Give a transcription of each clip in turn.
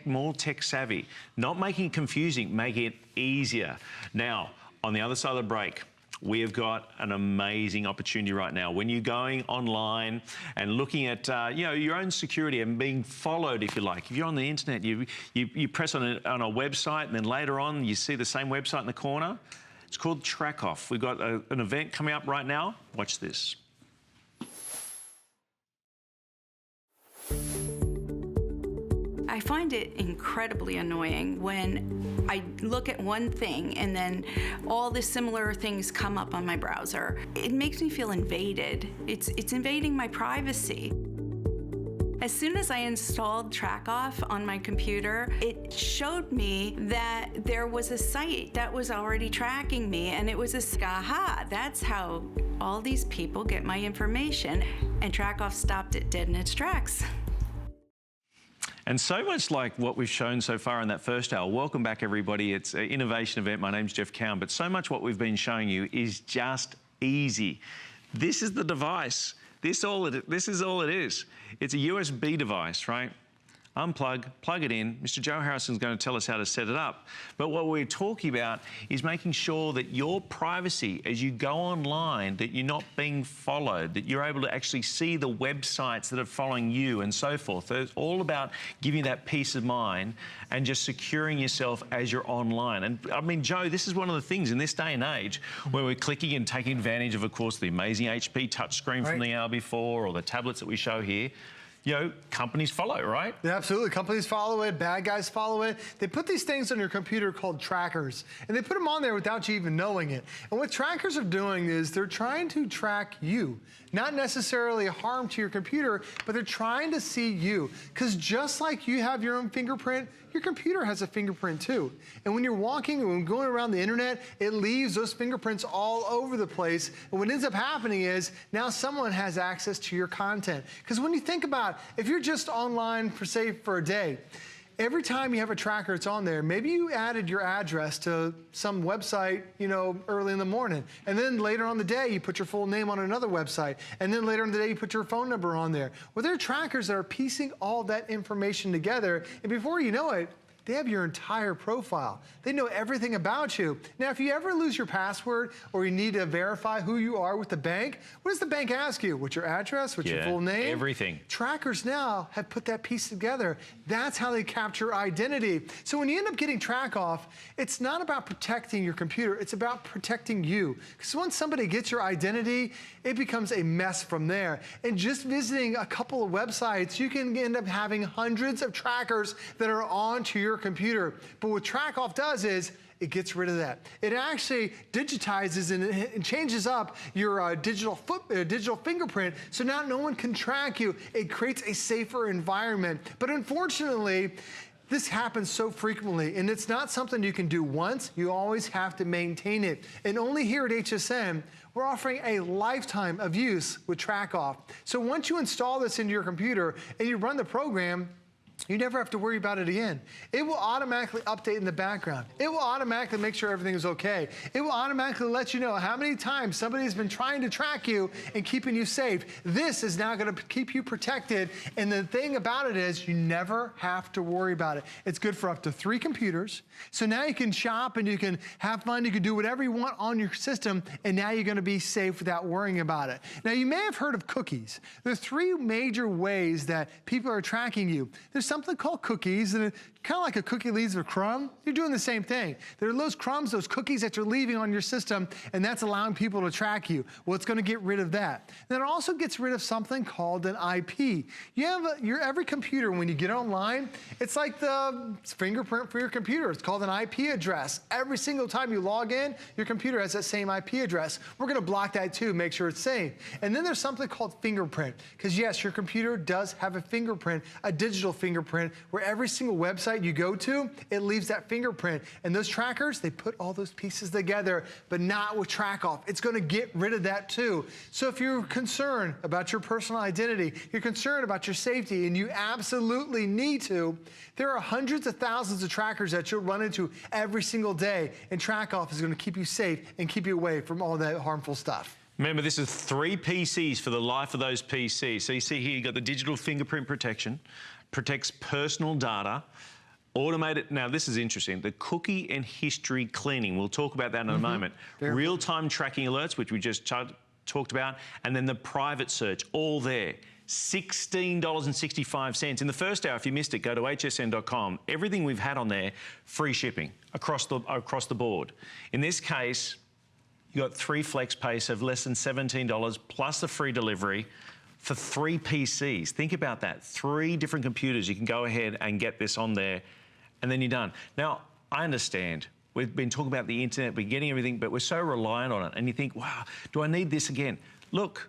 more tech savvy, not making it confusing, making it easier. Now, on the other side of the break, we have got an amazing opportunity right now. When you're going online and looking at you know, your own security and being followed, if you like. If you're on the internet, you press on a website, and then later on you see the same website in the corner. It's called TrackOFF. We've got an event coming up right now. Watch this. I find it incredibly annoying when I look at one thing and then all the similar things come up on my browser. It makes me feel invaded. It's invading my privacy. As soon as I installed TrackOFF on my computer, it showed me that there was a site that was already tracking me, and it was aha, that's how all these people get my information. And TrackOFF stopped it dead in its tracks. And so much like what we've shown so far in that first hour. Welcome back, everybody. It's an innovation event. My name's Jeff Cowan, but so much what we've been showing you is just easy. This is the device. This is all it is. It's a USB device, right? Unplug, plug it in. Mr. Joe Harrison's going to tell us how to set it up. But what we're talking about is making sure that your privacy, as you go online, that you're not being followed, that you're able to actually see the websites that are following you and so forth. It's all about giving you that peace of mind and just securing yourself as you're online. And I mean, Joe, this is one of the things in this day and age where we're clicking and taking advantage of course, the amazing HP touchscreen from the hour before, or the tablets that we show here. You know, companies follow, right? Yeah, absolutely. Companies follow it. Bad guys follow it. They put these things on your computer called trackers, and they put them on there without you even knowing it. And what trackers are doing is they're trying to track you. Not necessarily harm to your computer, but they're trying to see you. Because just like you have your own fingerprint, your computer has a fingerprint too. And when you're walking and when going around the internet, it leaves those fingerprints all over the place. And what ends up happening is now someone has access to your content. Because when you think about, if you're just online for, say, for a day, every time you have a tracker it's on there, maybe you added your address to some website, you know, early in the morning. And then later on the day, you put your full name on another website. And then later in the day, you put your phone number on there. Well, there are trackers that are piecing all that information together. And before you know it, they have your entire profile. They know everything about you. Now, if you ever lose your password or you need to verify who you are with the bank, what does the bank ask you? What's your address? What's your full name? Everything. Trackers now have put that piece together. That's how they capture identity. So when you end up getting TrackOFF, it's not about protecting your computer, it's about protecting you. Because once somebody gets your identity, it becomes a mess from there. And just visiting a couple of websites, you can end up having hundreds of trackers that are onto your computer. But what TrackOFF does is it gets rid of that. It actually digitizes and changes up your digital fingerprint, so now no one can track you. It creates a safer environment. But unfortunately, this happens so frequently, and it's not something you can do once. You always have to maintain it. And only here at HSN, we're offering a lifetime of use with TrackOFF. So once you install this into your computer and you run the program, you never have to worry about it again. It will automatically update in the background. It will automatically make sure everything is okay. It will automatically let you know how many times somebody has been trying to track you and keeping you safe. This is now going to keep you protected. And the thing about it is you never have to worry about it. It's good for up to 3 computers. So now you can shop and you can have fun. You can do whatever you want on your system. And now you're going to be safe without worrying about it. Now, you may have heard of cookies. There are 3 major ways that people are tracking you. There's something called cookies, and kind of like a cookie leaves a crumb. You're doing the same thing. There are those crumbs, those cookies that you're leaving on your system, and that's allowing people to track you. Well, it's going to get rid of that. Then it also gets rid of something called an IP. You have every computer, when you get online, it's like the fingerprint for your computer. It's called an IP address. Every single time you log in, your computer has that same IP address. We're going to block that too, make sure it's safe. And then there's something called fingerprint, because yes, your computer does have a fingerprint, a digital fingerprint, where every single website you go to, it leaves that fingerprint. And those trackers, they put all those pieces together, but not with TrackOFF. It's going to get rid of that too. So if you're concerned about your personal identity, you're concerned about your safety, and you absolutely need to, there are hundreds of thousands of trackers that you'll run into every single day, and TrackOFF is going to keep you safe and keep you away from all that harmful stuff. Remember, this is 3 PCs for the life of those PCs. So you see here, you've got the digital fingerprint protection, protects personal data. Automated, now this is interesting, the cookie and history cleaning. We'll talk about that in a moment. Real-time tracking alerts, which we just talked about, and then the private search, all there. $16.65. In the first hour, if you missed it, go to hsn.com. Everything we've had on there, free shipping across the board. In this case, you got 3 flex pays of less than $17 plus the free delivery for 3 PCs. Think about that. 3 different computers. You can go ahead and get this on there, and then you're done. Now, I understand. We've been talking about the internet, we're getting everything, but we're so reliant on it. And you think, wow, do I need this again? Look,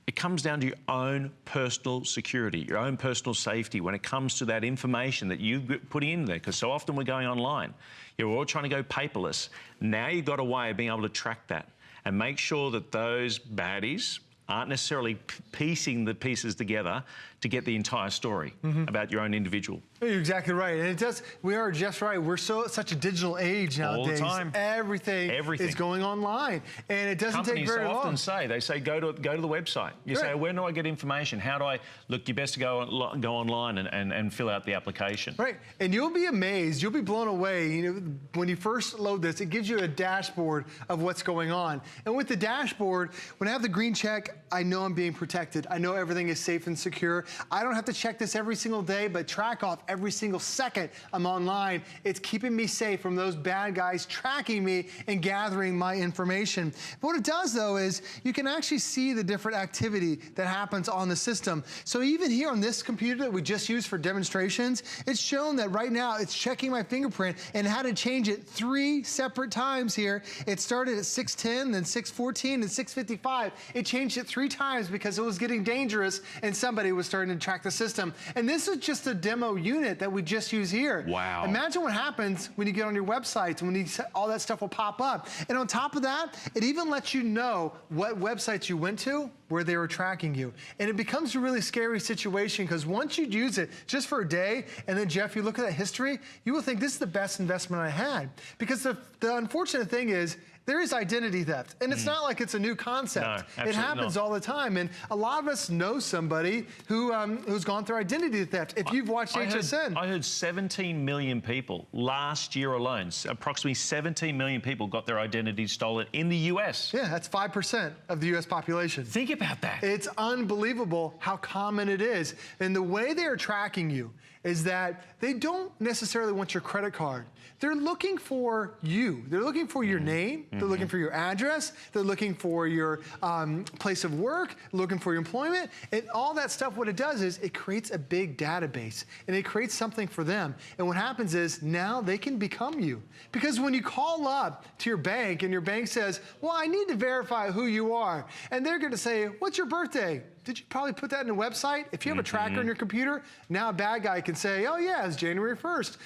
it comes down to your own personal security, your own personal safety when it comes to that information that you put in there, because so often we're going online. You're all trying to go paperless. Now you've got a way of being able to track that and make sure that those baddies aren't necessarily piecing the pieces together to get the entire story about your own individual. You're exactly right. And it does, we are just right. We're such a digital age nowadays. All the time. Everything is going online. And it doesn't take very long. Companies so often say, they say, go to the website. You say, where do I get information? How do I, look, you're best to go online and fill out the application. Right. And you'll be amazed, you'll be blown away. You know, when you first load this, it gives you a dashboard of what's going on. And with the dashboard, when I have the green check, I know I'm being protected. I know everything is safe and secure. I don't have to check this every single day, but TrackOFF every single second I'm online. It's keeping me safe from those bad guys tracking me and gathering my information. But what it does, though, is you can actually see the different activity that happens on the system. So even here on this computer that we just used for demonstrations, it's shown that right now it's checking my fingerprint and had to change it 3 separate times here. It started at 6:10, then 6:14, and 6:55. It changed it 3 times because it was getting dangerous and somebody was starting to track the system. And this is just a demo unit that we just use here. Wow. Imagine what happens when you get on your websites, when all that stuff will pop up. And on top of that, it even lets you know what websites you went to, where they were tracking you. And it becomes a really scary situation because once you use it just for a day, and then Jeff, you look at that history, you will think this is the best investment I had. Because the unfortunate thing is, there is identity theft. And it's not like it's a new concept. No, it happens all the time. And a lot of us know somebody who's gone through identity theft. If you've watched HSN. I heard 17 million people last year alone, approximately 17 million people got their identity stolen in the US. Yeah, that's 5% of the US population. Think about that. It's unbelievable how common it is. And the way they are tracking you is that they don't necessarily want your credit card. They're looking for you. They're looking for your name. They're looking for your address. They're looking for your place of work, looking for your employment. And all that stuff, what it does is it creates a big database and it creates something for them. And what happens is now they can become you. Because when you call up to your bank and your bank says, well, I need to verify who you are. And they're gonna say, what's your birthday? Did you probably put that in a website? If you have a tracker on your computer, now a bad guy can say, oh yeah, it's January 1st,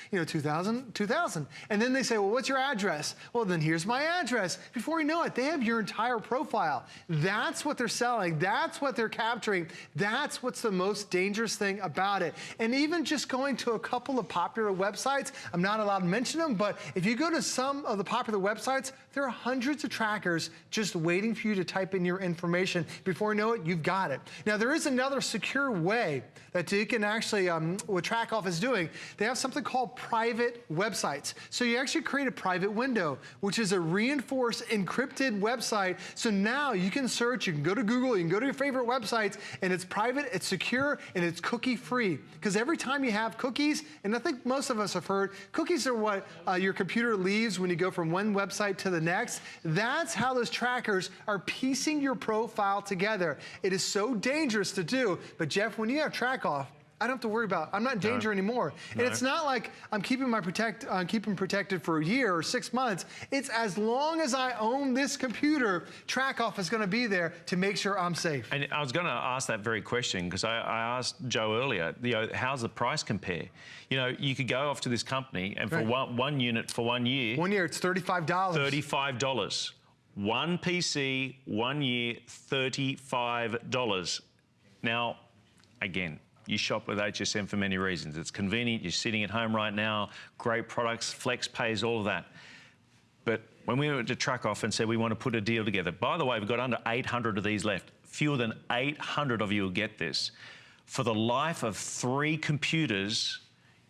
2000. And then they say, well, what's your address? Well, then here's my address. Before you know it, they have your entire profile. That's what they're selling. That's what they're capturing. That's what's the most dangerous thing about it. And even just going to a couple of popular websites, I'm not allowed to mention them, but if you go to some of the popular websites, there are hundreds of trackers just waiting for you to type in your information. Before you know it, you've got it. Now, there is another secure way that you can actually, what TrackOFF is doing, they have something called private websites. So you actually create a private window, which is a reinforced encrypted website. So now you can search, you can go to Google, you can go to your favorite websites, and it's private, it's secure, and it's cookie free. Because every time you have cookies, and I think most of us have heard, cookies are what your computer leaves when you go from one website to the next. That's how those trackers are piecing your profile together. It is so dangerous to do, but Jeff, when you have TrackOFF, I don't have to worry about, I'm not in danger anymore. And it's not like I'm keeping protected for a year or 6 months. It's as long as I own this computer, TrackOFF is gonna be there to make sure I'm safe. And I was gonna ask that very question because I asked Joe earlier, how's the price compare? You could go off to this company and for one unit for 1 year. 1 year, it's $35. $35. One PC, 1 year, $35. Now, again, you shop with HSN for many reasons. It's convenient, you're sitting at home right now, great products, flex pays, all of that. But when we went to TrackOFF and said we want to put a deal together, by the way, we've got under 800 of these left. Fewer than 800 of you will get this. For the life of 3 computers,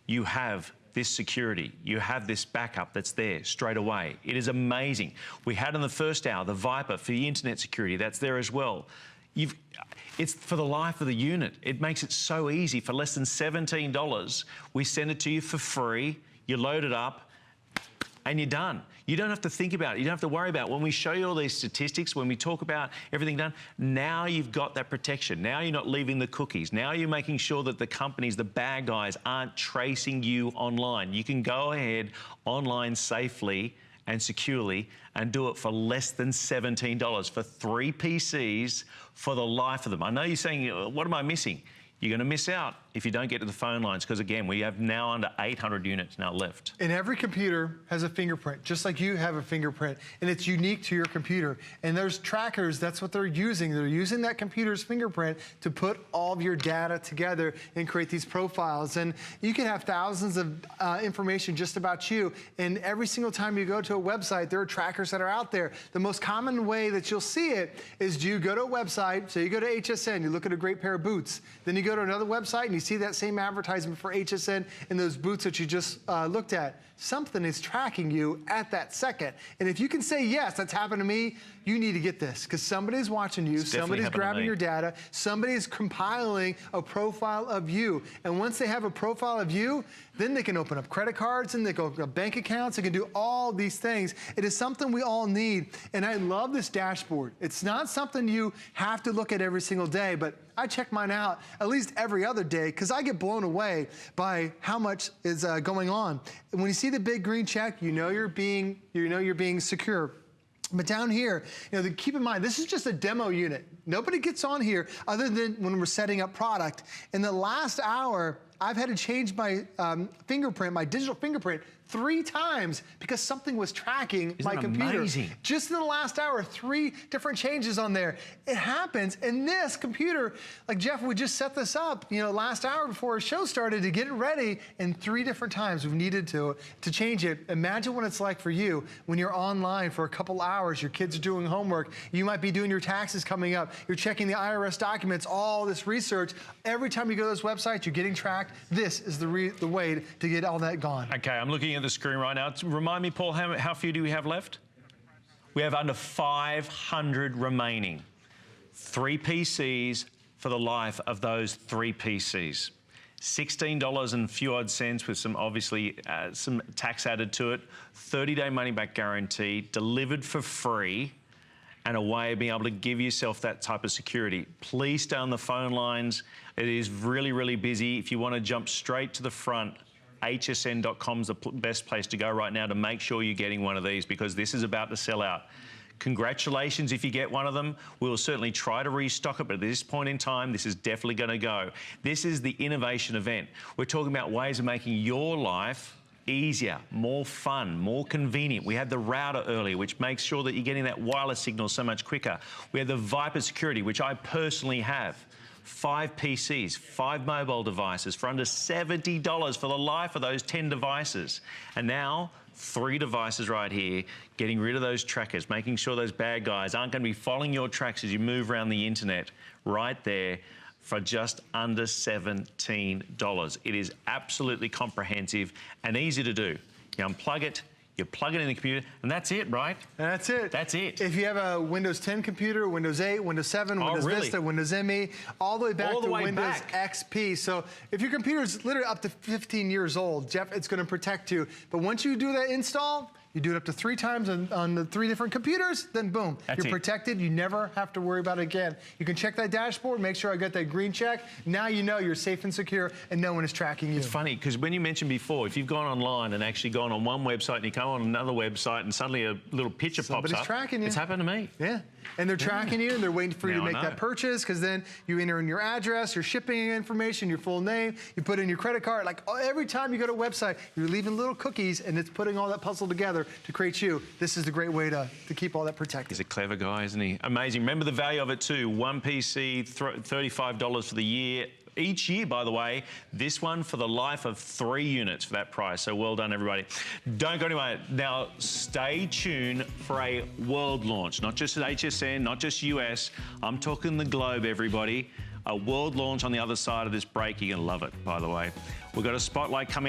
you have this security. You have this backup that's there straight away. It is amazing. We had in the first hour the Viper for the internet security. That's there as well. It's for the life of the unit. It makes it so easy. For less than $17, we send it to you for free. You load it up and you're done. You don't have to think about it. You don't have to worry about it. When we show you all these statistics, when we talk about everything done, now you've got that protection. Now you're not leaving the cookies. Now you're making sure that the companies, the bad guys, aren't tracing you online. You can go ahead online safely and securely and do it for less than $17 for 3 PCs for the life of them. I know you're saying, what am I missing? You're going to miss out if you don't get to the phone lines, because again, we have now under 800 units now left. And every computer has a fingerprint, just like you have a fingerprint, and it's unique to your computer. And there's trackers, that's what they're using. They're using that computer's fingerprint to put all of your data together and create these profiles. And you can have thousands of information just about you. And every single time you go to a website, there are trackers that are out there. The most common way that you'll see it is you go to a website, so you go to HSN, you look at a great pair of boots. Then you go to another website and you see that same advertisement for HSN and those boots that you just looked at. Something is tracking you at that second. And if you can say, yes, that's happened to me, you need to get this, because somebody's watching you, somebody's grabbing your data, somebody's compiling a profile of you. And once they have a profile of you, then they can open up credit cards and they can open up bank accounts. They can do all these things. It is something we all need. And I love this dashboard. It's not something you have to look at every single day, but I check mine out at least every other day, because I get blown away by how much is going on. And when you see the big green check, you know you're being secure. But down here, keep in mind, this is just a demo unit. Nobody gets on here other than when we're setting up product. In the last hour, I've had to change my fingerprint, my digital fingerprint, 3 times because something was tracking my computer. Amazing? Just in the last hour, 3 different changes on there. It happens, and this computer, like Jeff, we just set this up, last hour before our show started to get it ready, and 3 different times we've needed to change it. Imagine what it's like for you when you're online for a couple hours, your kids are doing homework, you might be doing your taxes coming up, you're checking the IRS documents, all this research. Every time you go to those websites, you're getting tracked. This is the way to get all that gone. Okay, I'm looking at the screen right now. Remind me, Paul, how few do we have left? We have under 500 remaining. 3 PCs for the life of those 3 PCs. $16 and a few odd cents with some, obviously, some tax added to it. 30-day money-back guarantee, delivered for free, and a way of being able to give yourself that type of security. Please stay on the phone lines. It is really, really busy. If you want to jump straight to the front, hsn.com is the best place to go right now to make sure you're getting one of these, because this is about to sell out. Congratulations if you get one of them. We'll certainly try to restock it, but at this point in time, this is definitely going to go. This is the innovation event. We're talking about ways of making your life easier, more fun, more convenient. We had the router earlier, which makes sure that you're getting that wireless signal so much quicker. We had the Viper security, which I personally have. 5 PCs, 5 mobile devices for under $70 for the life of those 10 devices. And now, 3 devices right here, getting rid of those trackers, making sure those bad guys aren't going to be following your tracks as you move around the internet, right there for just under $17. It is absolutely comprehensive and easy to do. You unplug it, you plug it in the computer, and that's it, right? That's it. That's it. If you have a Windows 10 computer, Windows 8, Windows 7, Windows Vista, Windows ME, all the way back to Windows XP. So if your computer is literally up to 15 years old, Jeff, it's going to protect you. But once you do that install, you do it up to 3 times on the 3 different computers, then boom, you're protected. You never have to worry about it again. You can check that dashboard, make sure I got that green check. Now you know you're safe and secure and no one is tracking you. It's funny, because when you mentioned before, if you've gone online and actually gone on one website and you come on another website and suddenly a little picture pops up. Somebody's tracking you. It's happened to me. Yeah. And they're tracking you and they're waiting for you to make that purchase, because then you enter in your address, your shipping information, your full name, you put in your credit card. Like every time you go to a website, you're leaving little cookies and it's putting all that puzzle together to create you. This is the great way to keep all that protected. He's a clever guy, isn't he? Amazing. Remember the value of it too. 1 PC, $35 for the year. Each year, by the way, this one for the life of 3 units for that price. So well done, everybody. Don't go anywhere. Now, stay tuned for a world launch, not just at HSN, not just US. I'm talking the globe, everybody. a world launch on the other side of this break. You're going to love it, by the way. We've got a spotlight coming